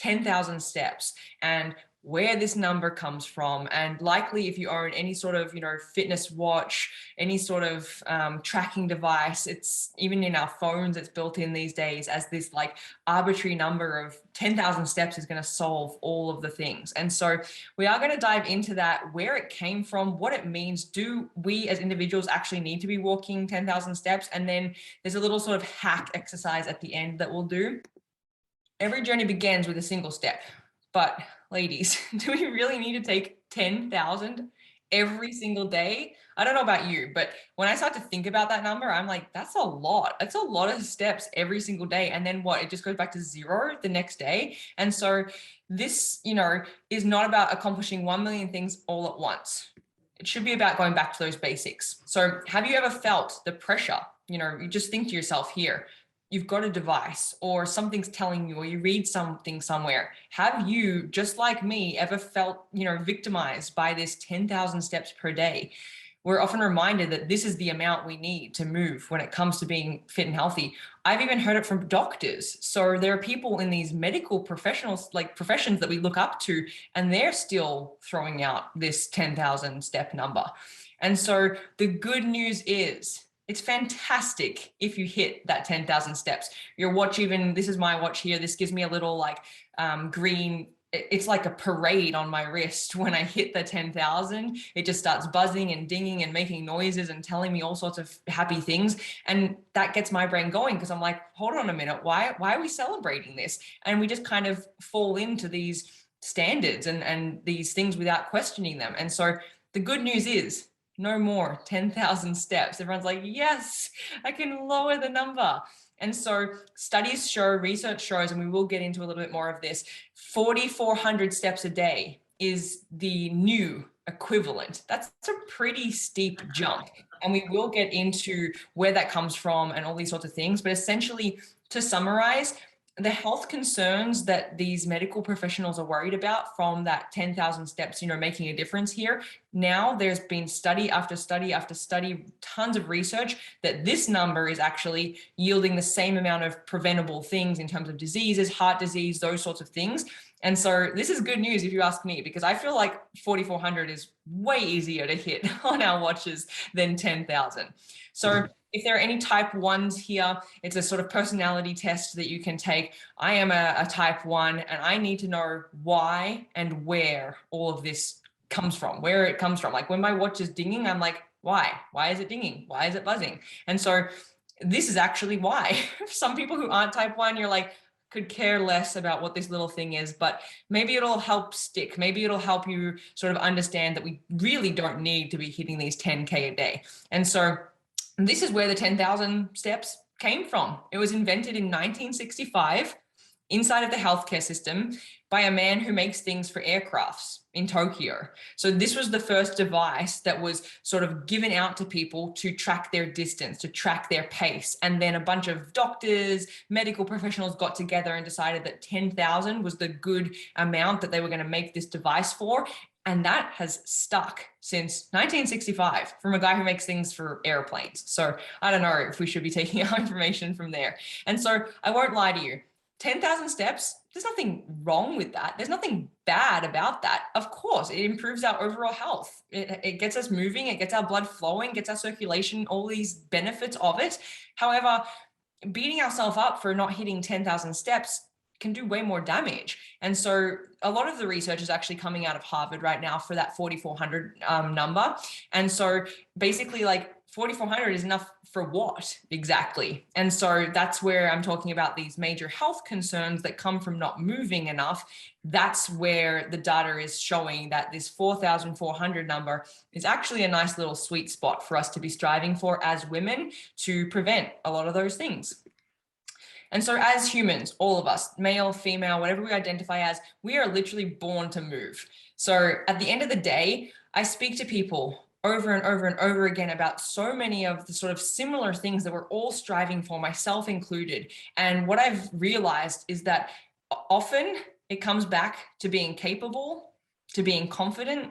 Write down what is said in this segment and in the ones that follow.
10,000 steps and where this number comes from. And likely if you own any sort of, fitness watch, any sort of tracking device, it's even in our phones, it's built in these days as this like arbitrary number of 10,000 steps is going to solve all of the things. And so we are going to dive into that, where it came from, what it means. Do we as individuals actually need to be walking 10,000 steps? And then there's a little sort of hack exercise at the end that we'll do. Every journey begins with a single step. But ladies, do we really need to take 10,000 every single day? I don't know about you, but when I start to think about that number, I'm like, that's a lot. That's a lot of steps every single day. And then what? It just goes back to zero the next day. And so this, is not about accomplishing 1 million things all at once. It should be about going back to those basics. So have you ever felt the pressure? You just think to yourself here, you've got a device or something's telling you, or you read something somewhere. Have you, just like me, ever felt, victimized by this 10,000 steps per day? We're often reminded that this is the amount we need to move when it comes to being fit and healthy. I've even heard it from doctors. So there are people in these medical professionals, like professions that we look up to, and they're still throwing out this 10,000 step number. And so the good news is, it's fantastic if you hit that 10,000 steps. Your watch, even, this is my watch here, this gives me a little like green, it's like a parade on my wrist. When I hit the 10,000, it just starts buzzing and dinging and making noises and telling me all sorts of happy things. And that gets my brain going, because I'm like, hold on a minute, why are we celebrating this? And we just kind of fall into these standards and these things without questioning them. And so the good news is, no more 10,000 steps. Everyone's like, yes, I can lower the number. And so studies show, research shows, and we will get into a little bit more of this, 4,400 steps a day is the new equivalent. That's a pretty steep jump. And we will get into where that comes from and all these sorts of things. But essentially, to summarize, the health concerns that these medical professionals are worried about from that 10,000 steps, making a difference here. Now there's been study after study after study, tons of research that this number is actually yielding the same amount of preventable things in terms of diseases, heart disease, those sorts of things. And so this is good news if you ask me, because I feel like 4,400 is way easier to hit on our watches than 10,000. So if there are any type 1s here, it's a sort of personality test that you can take. I am a type 1, and I need to know why and where all of this comes from, where it comes from. Like when my watch is dinging, I'm like, why? Why is it dinging? Why is it buzzing? And so this is actually why. Some people who aren't type 1, you're like, could care less about what this little thing is, but maybe it'll help stick. Maybe it'll help you sort of understand that we really don't need to be hitting these 10K a day. And so this is where the 10,000 steps came from. It was invented in 1965 inside of the healthcare system by a man who makes things for aircrafts in Tokyo. So this was the first device that was sort of given out to people to track their distance, to track their pace. And then a bunch of doctors, medical professionals got together and decided that 10,000 was the good amount that they were going to make this device for. And that has stuck since 1965 from a guy who makes things for airplanes. So I don't know if we should be taking our information from there. And so I won't lie to you, 10,000 steps, there's nothing wrong with that. There's nothing bad about that. Of course, it improves our overall health. It gets us moving, it gets our blood flowing, gets our circulation, all these benefits of it. However, beating ourselves up for not hitting 10,000 steps can do way more damage. And so a lot of the research is actually coming out of Harvard right now for that 4,400 number. And so basically, like, 4,400 is enough for what exactly? And so that's where I'm talking about these major health concerns that come from not moving enough. That's where the data is showing that this 4,400 number is actually a nice little sweet spot for us to be striving for as women to prevent a lot of those things. And so as humans, all of us, male, female, whatever we identify as, we are literally born to move. So at the end of the day, I speak to people over and over and over again about so many of the sort of similar things that we're all striving for, myself included. And what I've realized is that often it comes back to being capable, to being confident,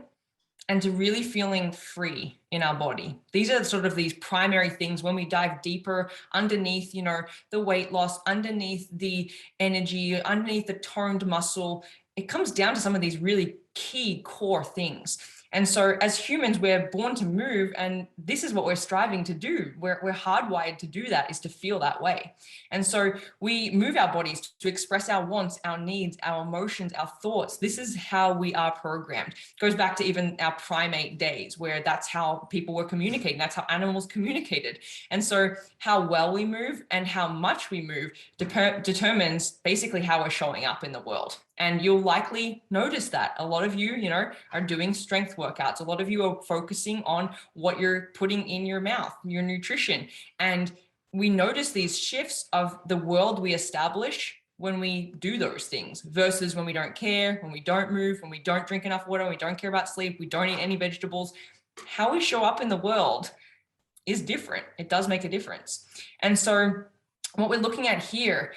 and to really feeling free in our body. These are sort of these primary things when we dive deeper underneath, you know, the weight loss, underneath the energy, underneath the toned muscle. It comes down to some of these really key core things. And so as humans, we're born to move, and this is what we're striving to do. We're hardwired to do that, is to feel that way. And so we move our bodies to express our wants, our needs, our emotions, our thoughts. This is how we are programmed. It goes back to even our primate days, where that's how people were communicating. That's how animals communicated. And so how well we move and how much we move determines basically how we're showing up in the world. And you'll likely notice that a lot of you, you know, are doing strength workouts. A lot of you are focusing on what you're putting in your mouth, your nutrition. And we notice these shifts of the world we establish when we do those things versus when we don't care, when we don't move, when we don't drink enough water, we don't care about sleep, we don't eat any vegetables. How we show up in the world is different. It does make a difference. And so what we're looking at here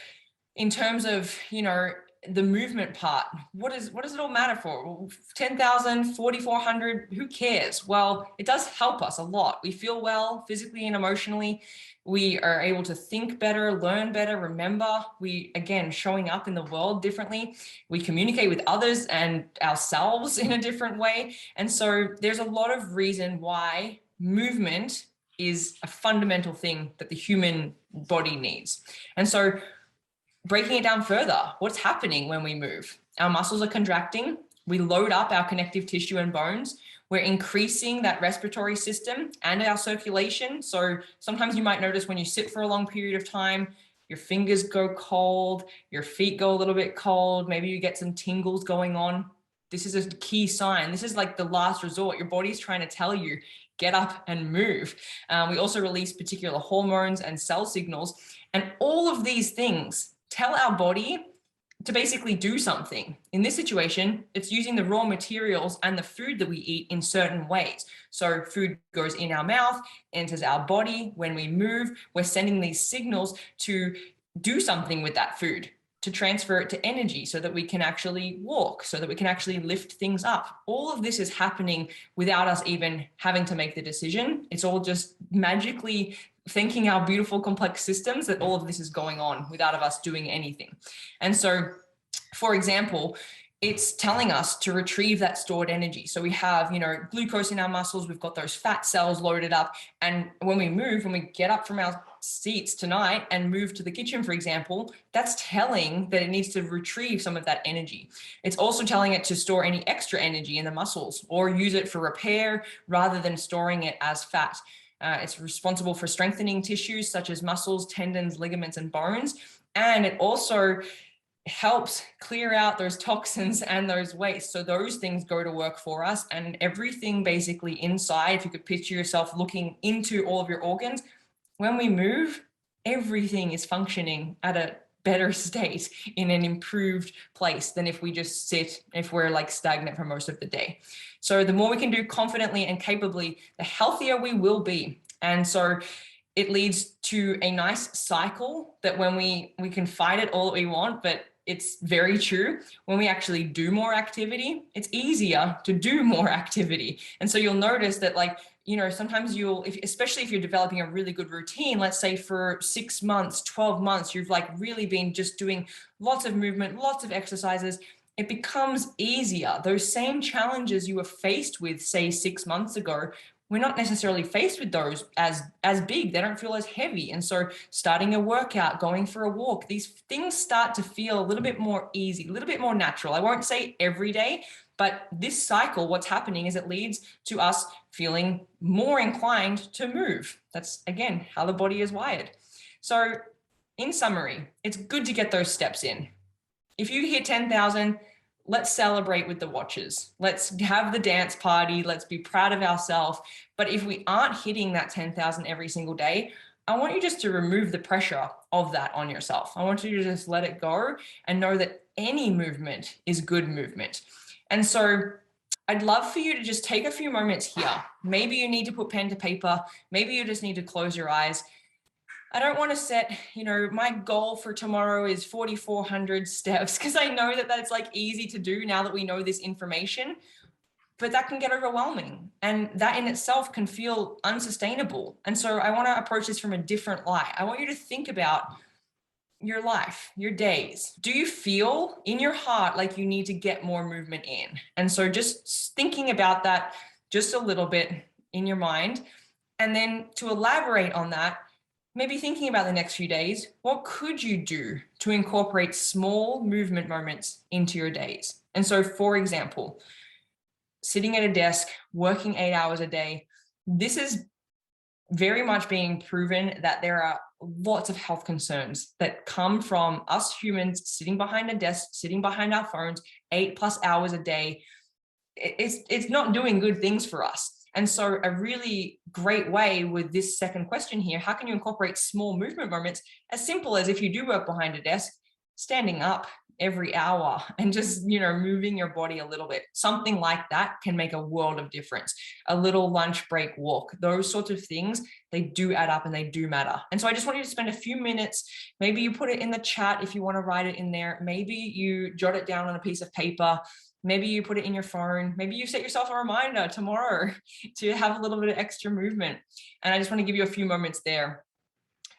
in terms of, you know, the movement part, what does it all matter for? 10,000, 4,400, who cares? Well, it does help us a lot. We feel well physically and emotionally. We are able to think better, learn better, remember. We, again, showing up in the world differently. We communicate with others and ourselves in a different way. And so there's a lot of reason why movement is a fundamental thing that the human body needs. And so breaking it down further, what's happening when we move? Our muscles are contracting. We load up our connective tissue and bones. We're increasing that respiratory system and our circulation. So sometimes you might notice when you sit for a long period of time, your fingers go cold, your feet go a little bit cold. Maybe you get some tingles going on. This is a key sign. This is like the last resort. Your body's trying to tell you, get up and move. We also release particular hormones and cell signals. And all of these things tell our body to basically do something. In this situation, it's using the raw materials and the food that we eat in certain ways. So food goes in our mouth, enters our body. When we move, we're sending these signals to do something with that food, to transfer it to energy so that we can actually walk, so that we can actually lift things up. All of this is happening without us even having to make the decision. It's all just magically thanking our beautiful complex systems that all of this is going on without of us doing anything. And so, for example, it's telling us to retrieve that stored energy. So we have, you know, glucose in our muscles, we've got those fat cells loaded up. And when we move, when we get up from our seats tonight and move to the kitchen, for example, that's telling that it needs to retrieve some of that energy. It's also telling it to store any extra energy in the muscles or use it for repair rather than storing it as fat. It's responsible for strengthening tissues such as muscles, tendons, ligaments, and bones. And it also helps clear out those toxins and those wastes. So those things go to work for us, and everything basically inside, if you could picture yourself looking into all of your organs, when we move, everything is functioning at a better state in an improved place than if we just sit, if we're like stagnant for most of the day. So the more we can do confidently and capably, the healthier we will be. And so it leads to a nice cycle that when we can fight it all that we want, but it's very true. When we actually do more activity, it's easier to do more activity. And so you'll notice that, like, you know, sometimes especially if you're developing a really good routine, let's say for 6 months, 12 months, you've like really been just doing lots of movement, lots of exercises, it becomes easier. Those same challenges you were faced with, say, 6 months ago, we're not necessarily faced with those as big. They don't feel as heavy. And so starting a workout, going for a walk, these things start to feel a little bit more easy, a little bit more natural. I won't say every day, but this cycle, what's happening is it leads to us feeling more inclined to move. That's, again, how the body is wired. So in summary, it's good to get those steps in. If you hit 10,000, let's celebrate with the watchers. Let's have the dance party. Let's be proud of ourselves. But if we aren't hitting that 10,000 every single day, I want you just to remove the pressure of that on yourself. I want you to just let it go and know that any movement is good movement. And so I'd love for you to just take a few moments here. Maybe you need to put pen to paper. Maybe you just need to close your eyes. I don't want to set, you know, my goal for tomorrow is 4,400 steps, because I know that that's like easy to do now that we know this information. but that can get overwhelming, and that in itself can feel unsustainable. And so I want to approach this from a different light. I want you to think about your life, your days. Do you feel in your heart like you need to get more movement in? And so just thinking about that just a little bit in your mind. And then to elaborate on that, maybe thinking about the next few days, what could you do to incorporate small movement moments into your days? And so, for example, sitting at a desk, working 8 hours a day, this is very much being proven that there are lots of health concerns that come from us humans sitting behind a desk, sitting behind our phones 8+ hours a day. It's not doing good things for us. And so a really great way with this second question here, how can you incorporate small movement moments, as simple as if you do work behind a desk, standing up every hour and just, moving your body a little bit. Something like that can make a world of difference. A little lunch break walk, those sorts of things, they do add up and they do matter. And so I just want you to spend a few minutes. Maybe you put it in the chat if you want to write it in there. Maybe you jot it down on a piece of paper. Maybe you put it in your phone. Maybe you set yourself a reminder tomorrow to have a little bit of extra movement. And I just want to give you a few moments there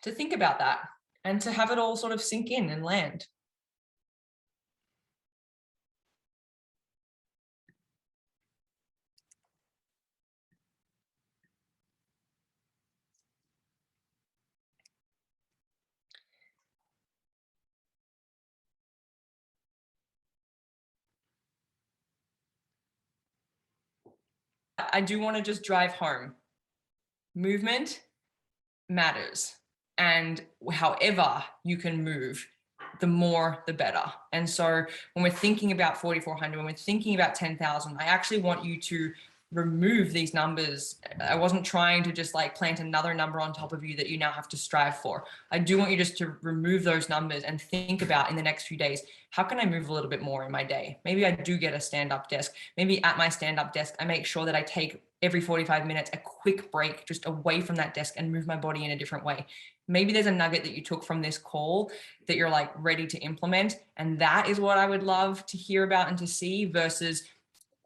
to think about that and to have it all sort of sink in and land. I do want to just drive home. Movement matters. And however you can move, the more, the better. And so when we're thinking about 4,400, when we're thinking about 10,000, I actually want you to remove these numbers. I wasn't trying to just like plant another number on top of you that you now have to strive for. I do want you just to remove those numbers and think about in the next few days, how can I move a little bit more in my day? Maybe I do get a stand-up desk. Maybe at my stand-up desk, I make sure that I take every 45 minutes a quick break just away from that desk and move my body in a different way. Maybe there's a nugget that you took from this call that you're like ready to implement. And that is what I would love to hear about and to see versus,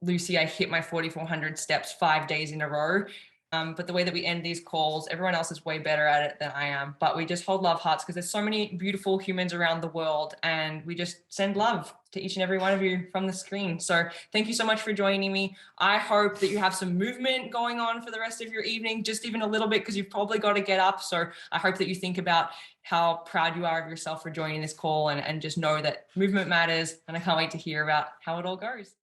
Lucy, I hit my 4,400 steps 5 days in a row. But the way that we end these calls, everyone else is way better at it than I am. But we just hold love hearts because there's so many beautiful humans around the world, and we just send love to each and every one of you from the screen. So thank you so much for joining me. I hope that you have some movement going on for the rest of your evening, just even a little bit, because you've probably got to get up. So I hope that you think about how proud you are of yourself for joining this call, and just know that movement matters. And I can't wait to hear about how it all goes.